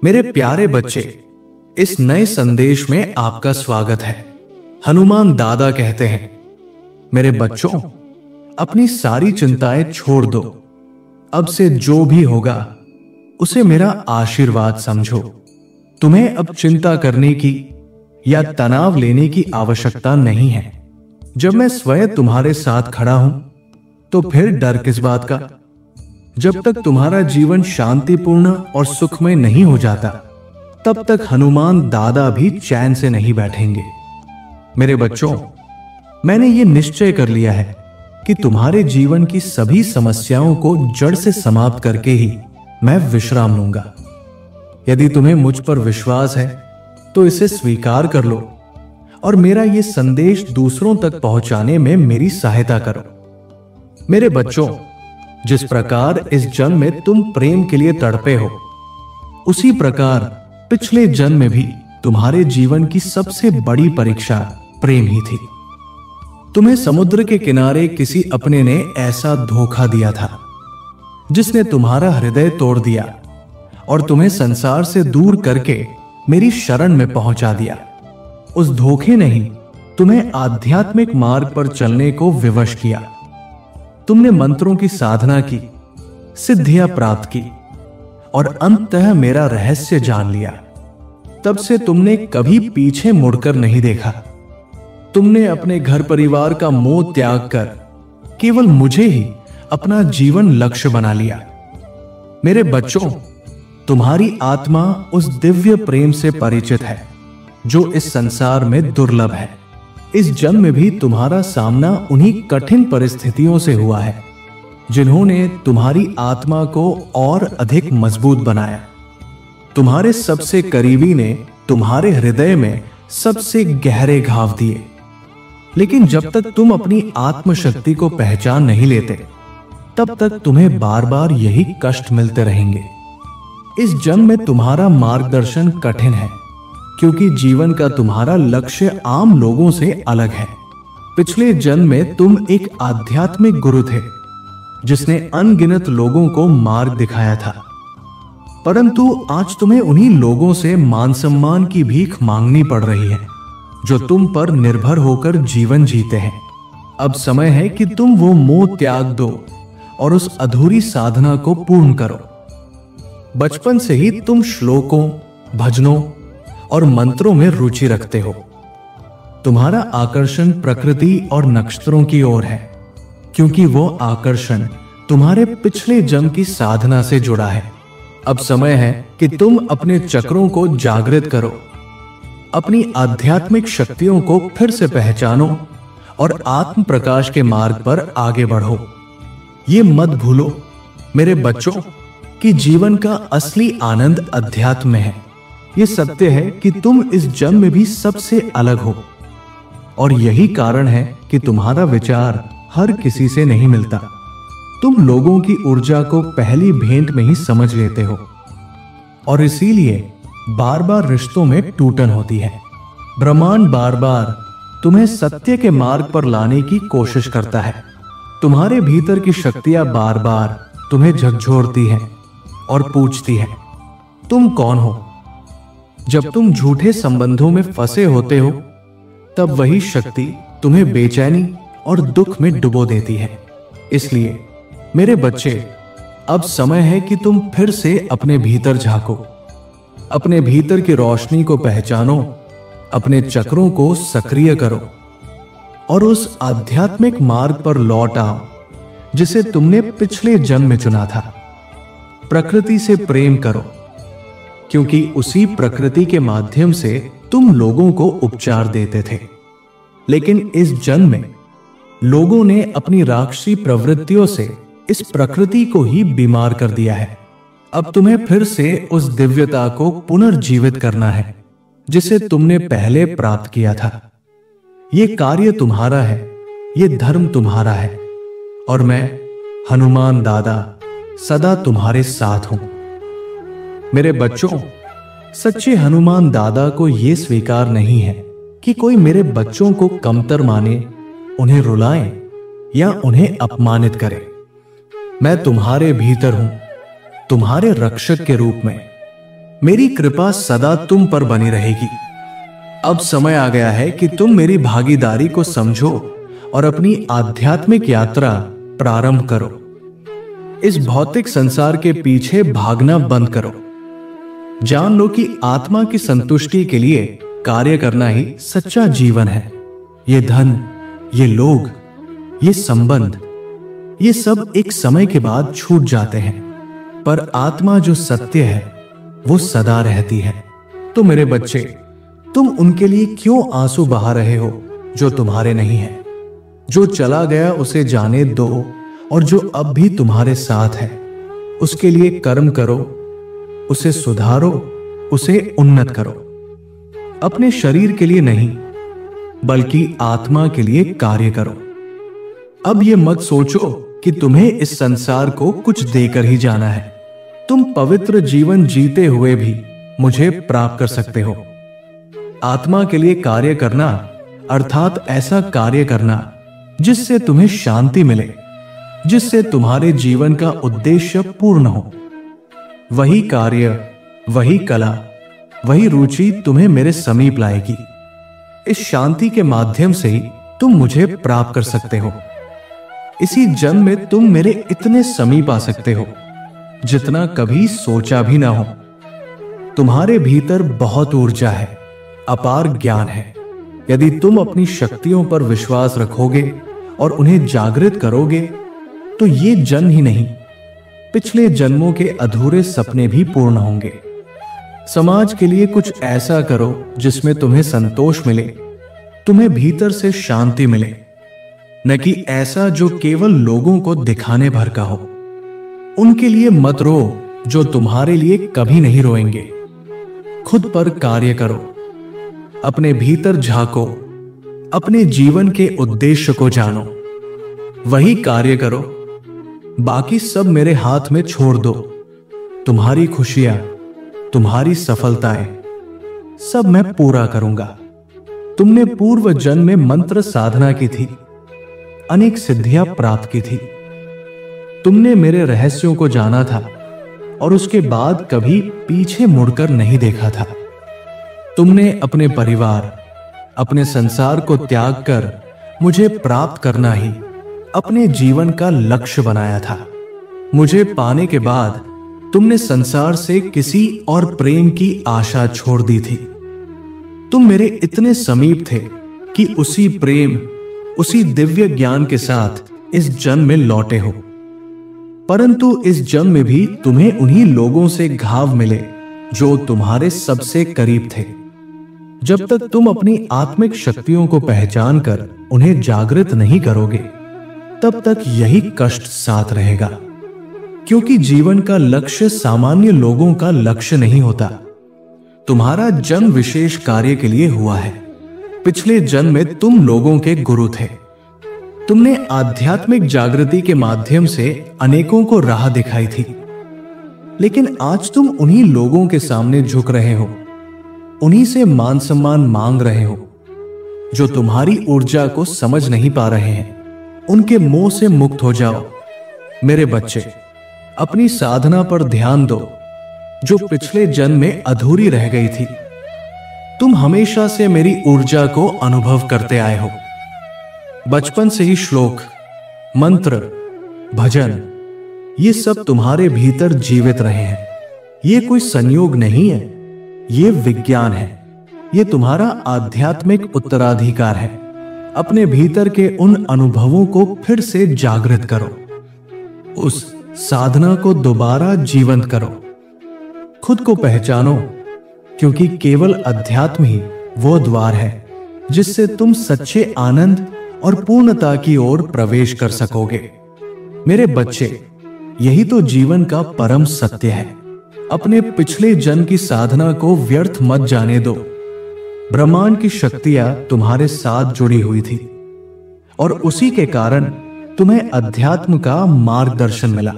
मेरे प्यारे बच्चे, इस नए संदेश में आपका स्वागत है। हनुमान दादा कहते हैं, मेरे बच्चों, अपनी सारी चिंताएं छोड़ दो। अब से जो भी होगा उसे मेरा आशीर्वाद समझो। तुम्हें अब चिंता करने की या तनाव लेने की आवश्यकता नहीं है। जब मैं स्वयं तुम्हारे साथ खड़ा हूं तो फिर डर किस बात का। जब तक तुम्हारा जीवन शांतिपूर्ण और सुखमय नहीं हो जाता, तब तक हनुमान दादा भी चैन से नहीं बैठेंगे। मेरे बच्चों, मैंने ये निश्चय कर लिया है कि तुम्हारे जीवन की सभी समस्याओं को जड़ से समाप्त करके ही मैं विश्राम लूंगा। यदि तुम्हें मुझ पर विश्वास है तो इसे स्वीकार कर लो और मेरा यह संदेश दूसरों तक पहुंचाने में मेरी सहायता करो। मेरे बच्चों, जिस प्रकार इस जन्म में तुम प्रेम के लिए तड़पे हो, उसी प्रकार पिछले जन्म में भी तुम्हारे जीवन की सबसे बड़ी परीक्षा प्रेम ही थी। तुम्हें समुद्र के किनारे किसी अपने ने ऐसा धोखा दिया था जिसने तुम्हारा हृदय तोड़ दिया और तुम्हें संसार से दूर करके मेरी शरण में पहुंचा दिया। उस धोखे ने ही तुम्हें आध्यात्मिक मार्ग पर चलने को विवश किया। तुमने मंत्रों की साधना की, सिद्धियां प्राप्त की और अंततः मेरा रहस्य जान लिया। तब से तुमने कभी पीछे मुड़कर नहीं देखा। तुमने अपने घर परिवार का मोह त्याग कर केवल मुझे ही अपना जीवन लक्ष्य बना लिया। मेरे बच्चों, तुम्हारी आत्मा उस दिव्य प्रेम से परिचित है जो इस संसार में दुर्लभ है। इस जन्म में भी तुम्हारा सामना उन्हीं कठिन परिस्थितियों से हुआ है जिन्होंने तुम्हारी आत्मा को और अधिक मजबूत बनाया। तुम्हारे सबसे करीबी ने तुम्हारे हृदय में सबसे गहरे घाव दिए, लेकिन जब तक तुम अपनी आत्मशक्ति को पहचान नहीं लेते, तब तक तुम्हें बार बार यही कष्ट मिलते रहेंगे। इस जन्म में तुम्हारा मार्गदर्शन कठिन है क्योंकि जीवन का तुम्हारा लक्ष्य आम लोगों से अलग है। पिछले जन्म में तुम एक आध्यात्मिक गुरु थे जिसने अनगिनत लोगों को मार्ग दिखाया था, परंतु आज तुम्हें उन्हीं लोगों से मान सम्मान की भीख मांगनी पड़ रही है जो तुम पर निर्भर होकर जीवन जीते हैं। अब समय है कि तुम वो मोह त्याग दो और उस अधूरी साधना को पूर्ण करो। बचपन से ही तुम श्लोकों, भजनों और मंत्रों में रुचि रखते हो। तुम्हारा आकर्षण प्रकृति और नक्षत्रों की ओर है क्योंकि वो आकर्षण तुम्हारे पिछले जन्म की साधना से जुड़ा है। अब समय है कि तुम अपने चक्रों को जागृत करो, अपनी आध्यात्मिक शक्तियों को फिर से पहचानो और आत्म प्रकाश के मार्ग पर आगे बढ़ो। ये मत भूलो मेरे बच्चों कि जीवन का असली आनंद अध्यात्म में है। ये सत्य है कि तुम इस जन्म में भी सबसे अलग हो और यही कारण है कि तुम्हारा विचार हर किसी से नहीं मिलता। तुम लोगों की ऊर्जा को पहली भेंट में ही समझ लेते हो और इसीलिए बार बार रिश्तों में टूटन होती है। ब्रह्मांड बार बार तुम्हें सत्य के मार्ग पर लाने की कोशिश करता है। तुम्हारे भीतर की शक्तियां बार बार तुम्हें झकझोरती हैं और पूछती हैं, तुम कौन हो? जब तुम झूठे संबंधों में फंसे होते हो, तब वही शक्ति तुम्हें बेचैनी और दुख में डुबो देती है। इसलिए मेरे बच्चे, अब समय है कि तुम फिर से अपने भीतर झांको, अपने भीतर की रोशनी को पहचानो, अपने चक्रों को सक्रिय करो और उस आध्यात्मिक मार्ग पर लौट आओ जिसे तुमने पिछले जन्म में चुना था। प्रकृति से प्रेम करो क्योंकि उसी प्रकृति के माध्यम से तुम लोगों को उपचार देते थे, लेकिन इस जन्म में लोगों ने अपनी राक्षसी प्रवृत्तियों से इस प्रकृति को ही बीमार कर दिया है। अब तुम्हें फिर से उस दिव्यता को पुनर्जीवित करना है जिसे तुमने पहले प्राप्त किया था। यह कार्य तुम्हारा है, यह धर्म तुम्हारा है और मैं हनुमान दादा सदा तुम्हारे साथ हूं। मेरे बच्चों, सच्चे हनुमान दादा को यह स्वीकार नहीं है कि कोई मेरे बच्चों को कमतर माने, उन्हें रुलाए या उन्हें अपमानित करे। मैं तुम्हारे भीतर हूं तुम्हारे रक्षक के रूप में। मेरी कृपा सदा तुम पर बनी रहेगी। अब समय आ गया है कि तुम मेरी भागीदारी को समझो और अपनी आध्यात्मिक यात्रा प्रारंभ करो। इस भौतिक संसार के पीछे भागना बंद करो। जान लो कि आत्मा की संतुष्टि के लिए कार्य करना ही सच्चा जीवन है। ये धन, ये लोग, ये संबंध, ये सब एक समय के बाद छूट जाते हैं, पर आत्मा जो सत्य है वो सदा रहती है। तो मेरे बच्चे, तुम उनके लिए क्यों आंसू बहा रहे हो जो तुम्हारे नहीं है? जो चला गया उसे जाने दो, और जो अब भी तुम्हारे साथ है उसके लिए कर्म करो, उसे सुधारो, उसे उन्नत करो। अपने शरीर के लिए नहीं, बल्कि आत्मा के लिए कार्य करो। अब यह मत सोचो कि तुम्हें इस संसार को कुछ देकर ही जाना है। तुम पवित्र जीवन जीते हुए भी मुझे प्राप्त कर सकते हो। आत्मा के लिए कार्य करना अर्थात ऐसा कार्य करना जिससे तुम्हें शांति मिले, जिससे तुम्हारे जीवन का उद्देश्य पूर्ण हो। वही कार्य, वही कला, वही रुचि तुम्हें मेरे समीप लाएगी। इस शांति के माध्यम से ही तुम मुझे प्राप्त कर सकते हो। इसी जन्म में तुम मेरे इतने समीप आ सकते हो जितना कभी सोचा भी ना हो। तुम्हारे भीतर बहुत ऊर्जा है, अपार ज्ञान है। यदि तुम अपनी शक्तियों पर विश्वास रखोगे और उन्हें जागृत करोगे तो ये जन्म ही नहीं, पिछले जन्मों के अधूरे सपने भी पूर्ण होंगे। समाज के लिए कुछ ऐसा करो जिसमें तुम्हें संतोष मिले, तुम्हें भीतर से शांति मिले, न कि ऐसा जो केवल लोगों को दिखाने भर का हो। उनके लिए मत रो जो तुम्हारे लिए कभी नहीं रोएंगे। खुद पर कार्य करो, अपने भीतर झांको, अपने जीवन के उद्देश्य को जानो, वही कार्य करो। बाकी सब मेरे हाथ में छोड़ दो। तुम्हारी खुशियां, तुम्हारी सफलताएं सब मैं पूरा करूंगा। तुमने पूर्व जन्म में मंत्र साधना की थी, अनेक सिद्धियां प्राप्त की थी। तुमने मेरे रहस्यों को जाना था और उसके बाद कभी पीछे मुड़कर नहीं देखा था। तुमने अपने परिवार, अपने संसार को त्याग कर मुझे प्राप्त करना ही अपने जीवन का लक्ष्य बनाया था। मुझे पाने के बाद तुमने संसार से किसी और प्रेम की आशा छोड़ दी थी। तुम मेरे इतने समीप थे कि उसी प्रेम, उसी दिव्य ज्ञान के साथ इस जन्म में लौटे हो। परंतु इस जन्म में भी तुम्हें उन्हीं लोगों से घाव मिले जो तुम्हारे सबसे करीब थे। जब तक तुम अपनी आत्मिक शक्तियों को पहचान कर उन्हें जागृत नहीं करोगे, तब तक यही कष्ट साथ रहेगा। क्योंकि जीवन का लक्ष्य सामान्य लोगों का लक्ष्य नहीं होता। तुम्हारा जन्म विशेष कार्य के लिए हुआ है। पिछले जन्म में तुम लोगों के गुरु थे। तुमने आध्यात्मिक जागृति के माध्यम से अनेकों को राह दिखाई थी। लेकिन आज तुम उन्हीं लोगों के सामने झुक रहे हो, उन्हीं से मान सम्मान मांग रहे हो जो तुम्हारी ऊर्जा को समझ नहीं पा रहे हैं। उनके मोह से मुक्त हो जाओ। मेरे बच्चे, अपनी साधना पर ध्यान दो जो पिछले जन्म में अधूरी रह गई थी। तुम हमेशा से मेरी ऊर्जा को अनुभव करते आए हो। बचपन से ही श्लोक, मंत्र, भजन, ये सब तुम्हारे भीतर जीवित रहे हैं। ये कोई संयोग नहीं है, ये विज्ञान है। ये तुम्हारा आध्यात्मिक उत्तराधिकार है। अपने भीतर के उन अनुभवों को फिर से जागृत करो। उस साधना को दोबारा जीवंत करो। खुद को पहचानो, क्योंकि केवल अध्यात्म ही वो द्वार है जिससे तुम सच्चे आनंद और पूर्णता की ओर प्रवेश कर सकोगे। मेरे बच्चे, यही तो जीवन का परम सत्य है। अपने पिछले जन्म की साधना को व्यर्थ मत जाने दो। ब्रह्मांड की शक्तियां तुम्हारे साथ जुड़ी हुई थी और उसी के कारण तुम्हें अध्यात्म का मार्गदर्शन मिला।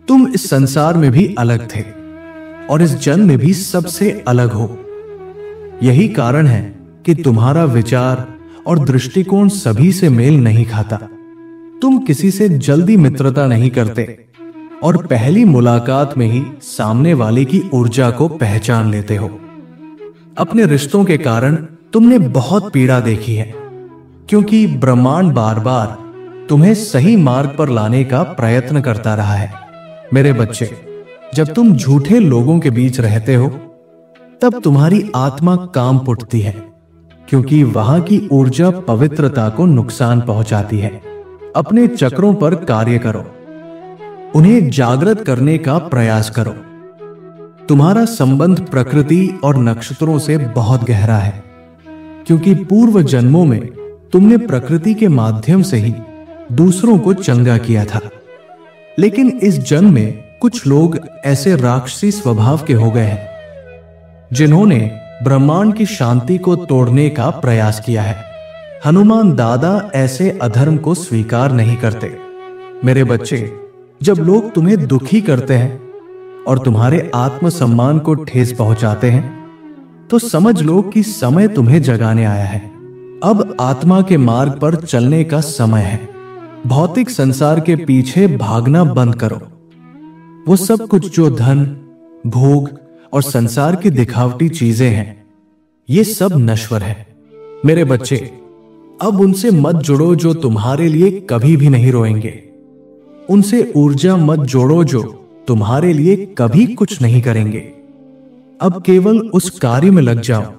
तुम इस संसार में भी अलग थे और इस जन्म में भी सबसे अलग हो। यही कारण है कि तुम्हारा विचार और दृष्टिकोण सभी से मेल नहीं खाता। तुम किसी से जल्दी मित्रता नहीं करते और पहली मुलाकात में ही सामने वाले की ऊर्जा को पहचान लेते हो। अपने रिश्तों के कारण तुमने बहुत पीड़ा देखी है, क्योंकि ब्रह्मांड बार बार तुम्हें सही मार्ग पर लाने का प्रयत्न करता रहा है। मेरे बच्चे, जब तुम झूठे लोगों के बीच रहते हो तब तुम्हारी आत्मा काम पुटती है, क्योंकि वहां की ऊर्जा पवित्रता को नुकसान पहुंचाती है। अपने चक्रों पर कार्य करो, उन्हें जागृत करने का प्रयास करो। तुम्हारा संबंध प्रकृति और नक्षत्रों से बहुत गहरा है, क्योंकि पूर्व जन्मों में तुमने प्रकृति के माध्यम से ही दूसरों को चंगा किया था। लेकिन इस जन्म में कुछ लोग ऐसे राक्षसी स्वभाव के हो गए हैं जिन्होंने ब्रह्मांड की शांति को तोड़ने का प्रयास किया है। हनुमान दादा ऐसे अधर्म को स्वीकार नहीं करते। मेरे बच्चे, जब लोग तुम्हें दुखी करते हैं और तुम्हारे आत्मसम्मान को ठेस पहुंचाते हैं तो समझ लो कि समय तुम्हें जगाने आया है। अब आत्मा के मार्ग पर चलने का समय है। भौतिक संसार के पीछे भागना बंद करो। वो सब कुछ जो धन, भोग और संसार की दिखावटी चीजें हैं, ये सब नश्वर है। मेरे बच्चे, अब उनसे मत जुड़ो जो तुम्हारे लिए कभी भी नहीं रोएंगे। उनसे ऊर्जा मत जोड़ो जो तुम्हारे लिए कभी कुछ नहीं करेंगे। अब केवल उस कार्य में लग जाओ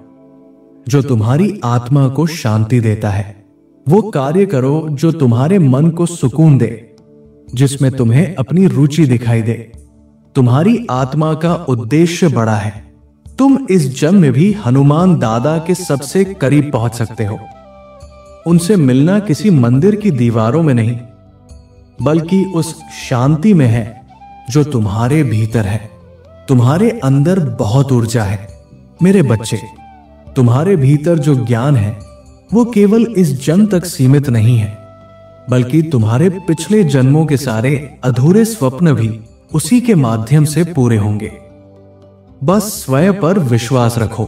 जो तुम्हारी आत्मा को शांति देता है। वो कार्य करो जो तुम्हारे मन को सुकून दे, जिसमें तुम्हें अपनी रुचि दिखाई दे। तुम्हारी आत्मा का उद्देश्य बड़ा है। तुम इस जन्म में भी हनुमान दादा के सबसे करीब पहुंच सकते हो। उनसे मिलना किसी मंदिर की दीवारों में नहीं, बल्कि उस शांति में है जो तुम्हारे भीतर है। तुम्हारे अंदर बहुत ऊर्जा है। मेरे बच्चे, तुम्हारे भीतर जो ज्ञान है वो केवल इस जन्म तक सीमित नहीं है, बल्कि तुम्हारे पिछले जन्मों के सारे अधूरे स्वप्न भी उसी के माध्यम से पूरे होंगे। बस स्वयं पर विश्वास रखो,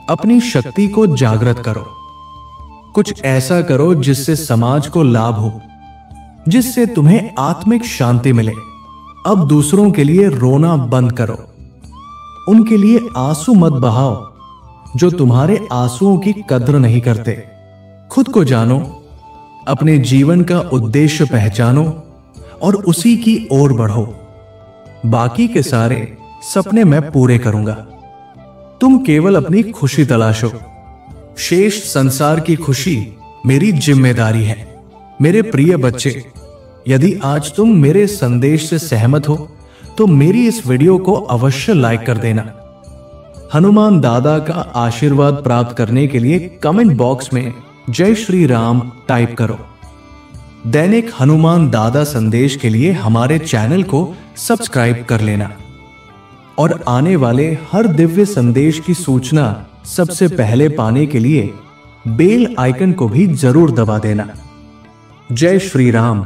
अपनी शक्ति को जागृत करो। कुछ ऐसा करो जिससे समाज को लाभ हो, जिससे तुम्हें आत्मिक शांति मिले। अब दूसरों के लिए रोना बंद करो। उनके लिए आंसू मत बहाओ जो तुम्हारे आंसुओं की कद्र नहीं करते। खुद को जानो, अपने जीवन का उद्देश्य पहचानो और उसी की ओर बढ़ो। बाकी के सारे सपने मैं पूरे करूंगा। तुम केवल अपनी खुशी तलाशो। शेष संसार की खुशी मेरी जिम्मेदारी है। मेरे प्रिय बच्चे, यदि आज तुम मेरे संदेश से सहमत हो तो मेरी इस वीडियो को अवश्य लाइक कर देना। हनुमान दादा का आशीर्वाद प्राप्त करने के लिए कमेंट बॉक्स में जय श्री राम टाइप करो। दैनिक हनुमान दादा संदेश के लिए हमारे चैनल को सब्सक्राइब कर लेना और आने वाले हर दिव्य संदेश की सूचना सबसे पहले पाने के लिए बेल आइकन को भी जरूर दबा देना। जय श्री राम।